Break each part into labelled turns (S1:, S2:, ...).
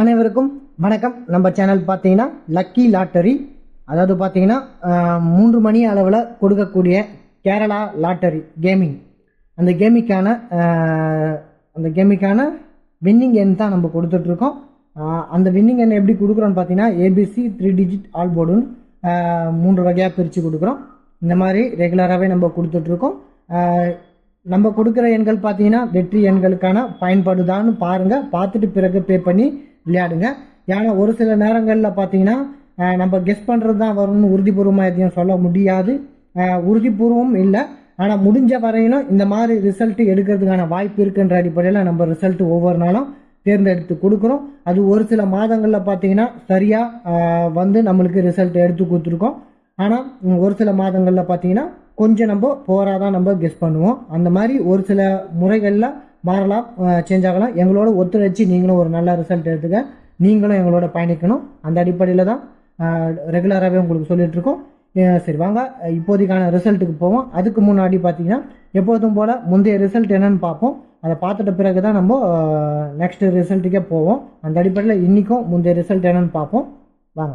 S1: அனைவருக்கும் வணக்கம். நம்ம சேனல் பார்த்தீங்கன்னா லக்கி லாட்டரி, அதாவது பார்த்தீங்கன்னா 3 மணி அளவில் கொடுக்கக்கூடிய கேரளா லாட்டரி கேமிங், அந்த கேமிங்கான வின்னிங் எண் தான் நம்ம கொடுத்துட்ருக்கோம். அந்த வின்னிங் எண் எப்படி கொடுக்குறோன்னு பார்த்தீங்கன்னா ஏபிசி 3 டிஜிட் ஆல் போர்டுன்னு 3 வகையாக பிரித்து கொடுக்குறோம். இந்த மாதிரி ரெகுலராகவே நம்ம கொடுத்துட்ருக்கோம். நம்ம கொடுக்குற எண்கள் பார்த்தீங்கன்னா வெற்றி எண்களுக்கான பயன்படுதான்னு பாருங்கள், பார்த்துட்டு பிறகு பே பண்ணி விளையாடுங்க. ஏன்னா ஒரு சில நேரங்களில் பார்த்தீங்கன்னா நம்ம கெஸ் பண்ணுறது தான் வரும்னு உறுதிபூர்வமாக எதையும் சொல்ல முடியாது. உறுதிபூர்வம் இல்லை, ஆனால் முடிஞ்ச வரையிலும் இந்த மாதிரி ரிசல்ட் எடுக்கிறதுக்கான வாய்ப்பு இருக்குன்ற அடிப்படையில் நம்ம ரிசல்ட் ஒவ்வொரு நாளும் தேர்ந்தெடுத்து கொடுக்குறோம். அது ஒரு சில மாதங்களில் பார்த்தீங்கன்னா சரியாக வந்து நம்மளுக்கு ரிசல்ட் எடுத்து கொடுத்துருக்கோம். ஆனால் ஒரு சில மாதங்களில் பார்த்தீங்கன்னா கொஞ்சம் நம்ம போராதான் நம்ம கெஸ் பண்ணுவோம். அந்த மாதிரி ஒரு சில முறைகளில் மாறலாம், சேஞ்ச் ஆகலாம். எங்களோட ஒத்துழைச்சி நீங்களும் ஒரு நல்ல ரிசல்ட் எடுத்துக்க, நீங்களும் எங்களோட பயணிக்கணும். அந்த அடிப்படையில் தான் ரெகுலராகவே உங்களுக்கு சொல்லிகிட்ருக்கோம். சரி, வாங்க இப்போதைக்கான ரிசல்ட்டுக்கு போவோம். அதுக்கு முன்னாடி பார்த்தீங்கன்னா எப்போதும் போல் முந்தைய ரிசல்ட் என்னன்னு பார்ப்போம். அதை பார்த்துட்ட பிறகு தான் நம்ம நெக்ஸ்ட் ரிசல்ட்டுக்கே போவோம். அந்த அடிப்படையில் இன்றைக்கும் முந்தைய ரிசல்ட் என்னன்னு பார்ப்போம். வாங்க.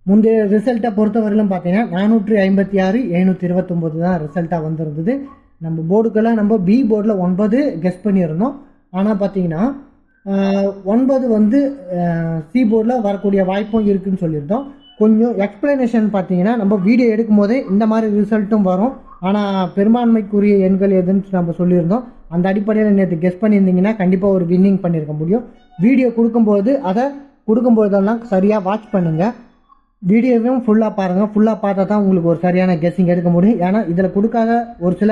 S1: முந்தைய ரிசல்ட்டை பொறுத்தவரையிலும் பார்த்தீங்கன்னா 456 729 தான் ரிசல்ட்டாக வந்திருந்தது. நம்ம போர்டுக்கெல்லாம் நம்ம பி போர்டில் 9 கெஸ் பண்ணியிருந்தோம். ஆனால் பார்த்தீங்கன்னா 9 வந்து சி போர்டில் வரக்கூடிய வாய்ப்பும் இருக்குதுன்னு சொல்லியிருந்தோம். கொஞ்சம் எக்ஸ்பிளனேஷன் பார்த்தீங்கன்னா நம்ம வீடியோ எடுக்கும் போதே இந்த மாதிரி ரிசல்ட்டும் வரும், ஆனால் பெரும்பான்மைக்குரிய எண்கள் எதுன்னு நம்ம சொல்லியிருந்தோம். அந்த அடிப்படையில் நேற்று கெஸ் பண்ணியிருந்தீங்கன்னா கண்டிப்பாக ஒரு வின்னிங் பண்ணியிருக்க முடியும். வீடியோ கொடுக்கும்போதெல்லாம் சரியாக வாட்ச் பண்ணுங்கள். வீடியோவையும் ஃபுல்லாக பாருங்கள். ஃபுல்லாக பார்த்தா தான் உங்களுக்கு ஒரு சரியான கெஸ்ஸிங் எடுக்க முடியும். ஏன்னா இதில் கொடுக்காத ஒரு சில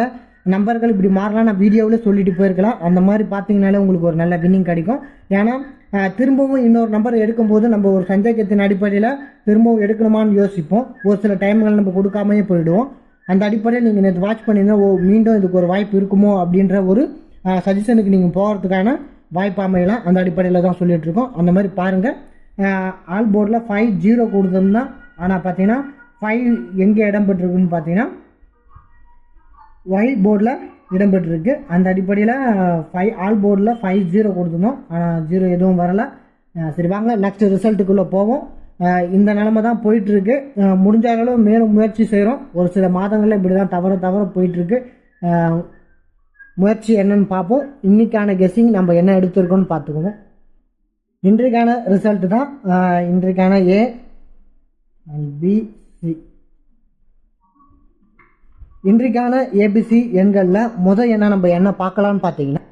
S1: நம்பர்கள் இப்படி மாறலாம், நான் வீடியோவில் சொல்லிட்டு போயிருக்கலாம். அந்த மாதிரி பார்த்தீங்கனாலே உங்களுக்கு ஒரு நல்ல வின்னிங் கிடைக்கும். ஏன்னா திரும்பவும் இன்னொரு நம்பர் எடுக்கும்போது நம்ம ஒரு சந்தேகத்தின் அடிப்படையில் திரும்பவும் எடுக்கணுமான்னு யோசிப்போம். ஒரு சில டைம்கள் நம்ம கொடுக்காமையே போயிடுவோம். அந்த அடிப்படையில் நீங்கள் நேற்று வாட்ச் பண்ணியிருந்தா மீண்டும் இதுக்கு ஒரு வாய்ப்பு இருக்குமோ அப்படின்ற ஒரு சஜஷனுக்கு நீங்கள் போகிறதுக்கான வாய்ப்பு அமையலாம். அந்த அடிப்படையில் தான் சொல்லிகிட்டு இருக்கோம். அந்த மாதிரி பாருங்கள். ஆல் போர்டில் 5-0 கொடுத்துருந்தா, ஆனால் பார்த்தீங்கன்னா 5 எங்கே இடம்பெற்றிருக்குன்னு பார்த்தீங்கன்னா ஒய் போர்டில் இடம்பெற்றிருக்கு. அந்த அடிப்படையில் ஆல் போர்டில் 5-0 கொடுத்துருந்தோம், ஆனால் 0 எதுவும் வரலை. சரி, வாங்க நெக்ஸ்ட் ரிசல்ட்டுக்குள்ளே போவோம். இந்த நிலமை தான் போயிட்டுருக்கு. முடிஞ்ச அளவு மேலும் முயற்சி செய்கிறோம். ஒரு சில மாதங்களில் இப்படி தான் தவற போயிட்டுருக்கு. முயற்சி என்னன்னு பார்ப்போம். இன்றைக்கான கெஸ்ஸிங் நம்ம என்ன எடுத்துருக்கோன்னு பார்த்துக்குவோம். இன்றைக்கான ரிசல்ட் தான் இன்றைக்கான ஏ அண்ட் பி சி. இன்றைக்கான ஏபிசி எண்களில் முதல் நம்ம பார்க்கலான்னு பார்த்தீங்கன்னா,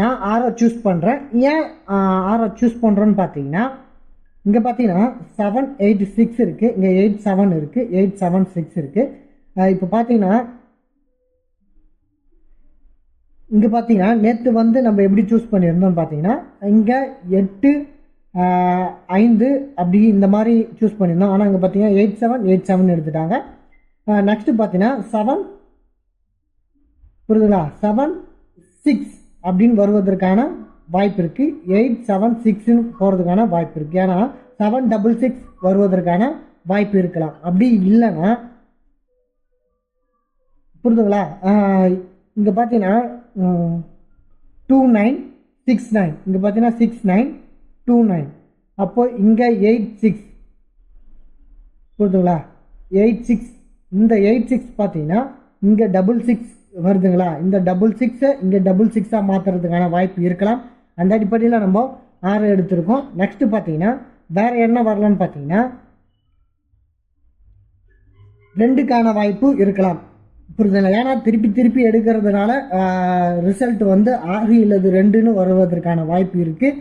S1: நான் 6 சூஸ் பண்ணுறேன். ஏன் 6 சூஸ் பண்ணுறேன்னு பார்த்தீங்கன்னா, இங்கே பார்த்தீங்கன்னா 786 இருக்குது, இங்கே 87 இருக்குது, 876 இருக்குது. இப்போ பார்த்தீங்கன்னா இங்கே பார்த்தீங்கன்னா நேற்று வந்து நம்ம எப்படி சூஸ் பண்ணியிருந்தோம்னு பார்த்தீங்கன்னா இங்கே 8-5 அப்படி இந்த மாதிரி சூஸ் பண்ணியிருந்தோம். ஆனால் இங்கே பார்த்தீங்கன்னா 87 எடுத்துட்டாங்க. நெக்ஸ்ட்டு பார்த்தீங்கன்னா 7 புரியுதுங்களா, 7-6 அப்படின்னு வருவதற்கான வாய்ப்பு இருக்குது. 8-7-6ன்னு போகிறதுக்கான வாய்ப்பு இருக்குது. ஏன்னா 7-6-6 வருவதற்கான வாய்ப்பு இருக்கலாம். அப்படி இல்லைன்னா புரியுதுங்களா, இங்கே பார்த்தீங்கன்னா 2969, இங்கே பார்த்தீங்கன்னா 6929, அப்போ இங்கே 86 புரியுதுங்களா, 86. இந்த 86 பார்த்தீங்கன்னா இங்கே 66 வருதுங்களா, இந்த 66 இங்கே 66 மாற்றுறதுக்கான வாய்ப்பு இருக்கலாம். அந்த அடிப்படையில் நம்ம 6 எடுத்திருக்கோம். நெக்ஸ்ட்டு பார்த்தீங்கன்னா வேறு என்ன வரலான்னு பார்த்தீங்கன்னா 2க்கான வாய்ப்பு இருக்கலாம். புரியுதுங்களா, ஏன்னா திருப்பி எடுக்கிறதுனால ரிசல்ட் வந்து 6 இல்லது 2ன்னு வருவதற்கான வாய்ப்பு இருக்குது.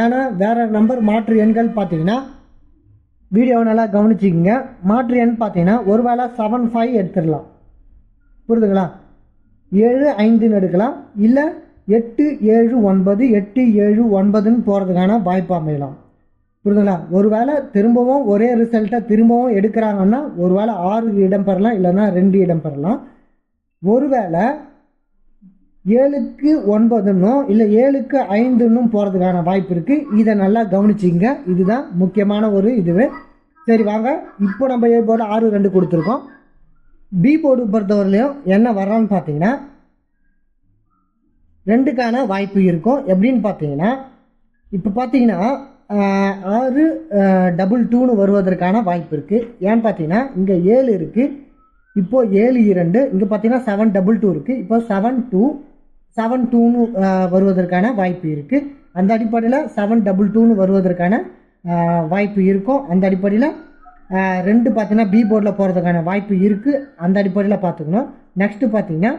S1: ஏன்னா வேறு நம்பர் மாற்று எண்கள் பார்த்தீங்கன்னா வீடியோவை நல்லா கவனிச்சிக்கங்க. மாற்று எண் பார்த்தீங்கன்னா ஒருவேளை 75 எடுத்துடலாம், புரியுதுங்களா, 7-5ன்னு எடுக்கலாம், இல்லை 8-7-9 8-7-9ன்னு போகிறதுக்கான வாய்ப்பு அமையலாம். புரியுதுங்களா, ஒருவேளை திரும்பவும் ஒரே ரிசல்ட்டை திரும்பவும் எடுக்கிறாங்கன்னா ஒருவேளை 6 இடம் பெறலாம், இல்லைன்னா 2 இடம் பெறலாம். ஒருவேளை 7-9ன்னும் இல்லை 7-5ன்னும் போகிறதுக்கான வாய்ப்பு இருக்குது. இதை நல்லா கவனிச்சிங்க, இதுதான் முக்கியமான ஒரு இதுவே. சரி, வாங்க இப்போ நம்ம ஏ போர்டு 6-2 கொடுத்துருக்கோம். பி போர்டு பொறுத்தவரையிலையும் என்ன வர்றான்னு பார்த்தீங்கன்னா 2க்கான வாய்ப்பு இருக்கும். எப்படின்னு பார்த்தீங்கன்னா இப்போ பார்த்தீங்கன்னா 6 2 வருவதற்கான வாய்ப்பு இருக்குது. ஏன்னு பார்த்தீங்கன்னா இங்கே 7 இருக்குது. இப்போது 7 2 இங்கே பார்த்தீங்கன்னா 7 2 இருக்குது. இப்போ 7 2 வருவதற்கான வாய்ப்பு இருக்குது. அந்த அடிப்படையில் 7 2 வருவதற்கான வாய்ப்பு இருக்கும். அந்த அடிப்படையில் 2 பார்த்தீங்கன்னா பி போர்டில் போகிறதுக்கான வாய்ப்பு இருக்குது. அந்த அடிப்படையில் பார்த்துக்கணும். நெக்ஸ்ட்டு பார்த்தீங்கன்னா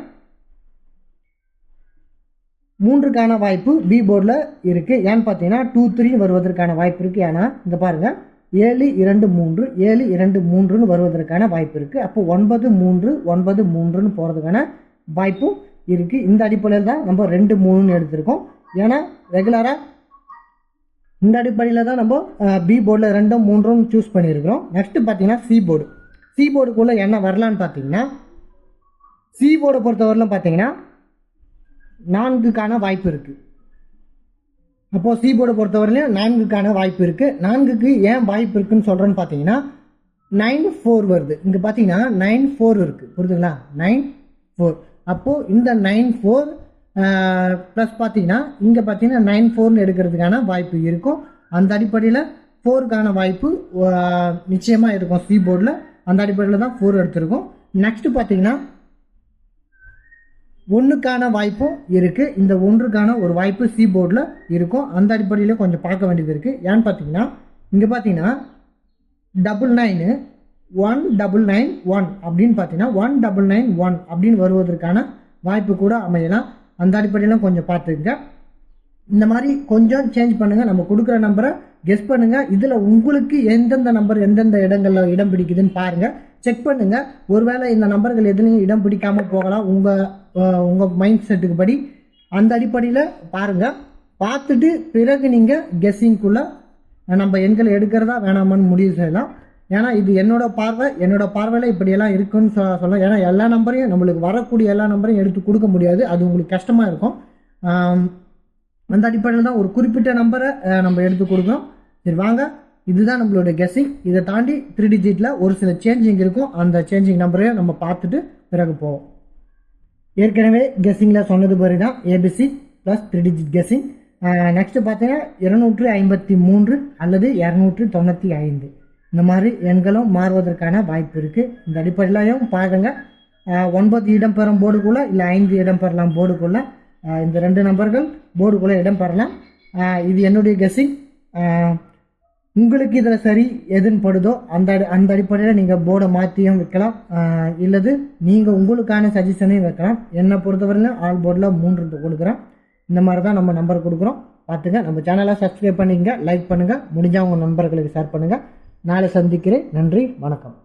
S1: 3க்கான வாய்ப்பு பி போர்டில் இருக்குது. ஏன்னு பார்த்தீங்கன்னா 2 3 வருவதற்கான வாய்ப்பு இருக்குது. ஏன்னா இங்கே பாருங்கள் 7 2 3 7 2 3 வருவதற்கான வாய்ப்பு இருக்குது. அப்போ 9 3 9 3 போகிறதுக்கான வாய்ப்பும் இருக்குது. இந்த அடிப்படையில் தான் நம்ம 2 3 எடுத்திருக்கோம். ஏன்னா ரெகுலராக இந்த அடிப்படையில் தான் நம்ம பி போர்டில் 2 3 சூஸ் பண்ணியிருக்கிறோம். நெக்ஸ்ட்டு பார்த்தீங்கன்னா சி போர்டுக்குள்ளே என்ன வரலான்னு பார்த்தீங்கன்னா சி போர்டை பொறுத்தவரையிலும் பார்த்தீங்கன்னா 4க்கான வாய்ப்பு இருக்குது. அப்போது சி போர்டை பொறுத்தவரையிலும் 4க்கான வாய்ப்பு இருக்குது. 4க்கு ஏன் வாய்ப்பு இருக்குன்னு சொல்கிறேன்னு பார்த்தீங்கன்னா 9 4 வருது. இங்கே பார்த்தீங்கன்னா 9 4 இருக்குது. புரியுதுங்களா? 9 4. அப்போது இந்த 9 4 ப்ளஸ் பார்த்தீங்கன்னா இங்கே பார்த்தீங்கன்னா 9 4 எடுக்கிறதுக்கான வாய்ப்பு இருக்கும். அந்த அடிப்படையில் 4க்கான வாய்ப்பு நிச்சயமாக இருக்கும் சி போர்டில். அந்த அடிப்படையில் தான் 4 எடுத்திருக்கோம். நெக்ஸ்ட்டு பார்த்தீங்கன்னா 1க்கான வாய்ப்பும் இருக்குது. இந்த 1க்கான ஒரு வாய்ப்பு சி போர்டில் இருக்கும். அந்த அடிப்படையில் கொஞ்சம் பார்க்க வேண்டியது இருக்குது. ஏன்னு பார்த்தீங்கன்னா இங்கே பார்த்தீங்கன்னா 99 1991 அப்படின்னு பார்த்தீங்கன்னா 1991 அப்படின்னு வருவதற்கான வாய்ப்பு கூட அமையலாம். அந்த அடிப்படையிலும் கொஞ்சம் பார்த்துக்குங்க. இந்த மாதிரி கொஞ்சம் சேஞ்ச் பண்ணுங்கள். நம்ம கொடுக்குற நம்பரை கெஸ் பண்ணுங்கள். இதில் உங்களுக்கு எந்தெந்த நம்பர் எந்தெந்த இடங்களில் இடம் பிடிக்குதுன்னு பாருங்கள், செக் பண்ணுங்கள். ஒருவேளை இந்த நம்பர்கள் எதுலையும் இடம் பிடிக்காமல் போகலாம் உங்கள் மைண்ட் செட்டுக்கு படி. அந்த அடிப்படையில் பாருங்கள். பார்த்துட்டு பிறகு நீங்கள் கெஸ்ஸிங்குள்ளே நம்ம எண்களை எடுக்கிறதா வேணாமான்னு முடிவு செய்யலாம். ஏன்னா இது என்னோட பார்வையில் இப்படியெல்லாம் இருக்குன்னு சொல்லலாம். ஏன்னா எல்லா நம்பரையும் நம்மளுக்கு வரக்கூடிய எல்லா நம்பரையும் எடுத்து கொடுக்க முடியாது. அது உங்களுக்கு கஷ்டமாக இருக்கும். அந்த அடிப்படையில் தான் ஒரு குறிப்பிட்ட நம்பரை நம்ம எடுத்து கொடுக்கணும். சரி வாங்க, இதுதான் நம்மளோட கெஸ்ஸிங். இதை தாண்டி 3 டிஜிட்டில் ஒரு சில சேஞ்சிங் இருக்கும். அந்த சேஞ்சிங் நம்பரையும் நம்ம பார்த்துட்டு பிறகு போவோம். ஏற்கனவே கெஸ்ஸிங்கில் சொன்னது மாதிரி தான் ABC plus 3 digit guessing. Next பார்த்தீங்கன்னா 253 அல்லது 295 இந்த மாதிரி எண்களும் மாறுவதற்கான வாய்ப்பு இருக்குது. இந்த அடிப்படையிலையும் பாருங்க. 9 இடம் பெறும் போர்டுக்குள்ளே இல்லை 5 இடம் பெறலாம் போர்டுக்குள்ளே. இந்த 2 நம்பர்கள் போர்டுக்குள்ளே இடம் பெறலாம். இது என்னுடைய கெஸ்ஸிங். உங்களுக்கு இதில் சரி எதுன்னு படுதோ அந்த அடிப்படையில் நீங்கள் போர்டை மாற்றியும் வைக்கலாம், இல்லது நீங்கள் உங்களுக்கான சஜஷனையும் வைக்கலாம். என்னை பொறுத்தவரையிலும் ஆல் போர்டில் 3 கொடுக்குறேன். இந்த மாதிரி தான் நம்ம நம்பர் கொடுக்குறோம். பார்த்துங்க. நம்ம சேனலை சப்ஸ்கிரைப் பண்ணிக்கங்க, லைக் பண்ணுங்கள், முடிஞ்சால் உங்கள் நண்பர்களுக்கு ஷேர் பண்ணுங்கள். நாளை சந்திக்கிறேன். நன்றி, வணக்கம்.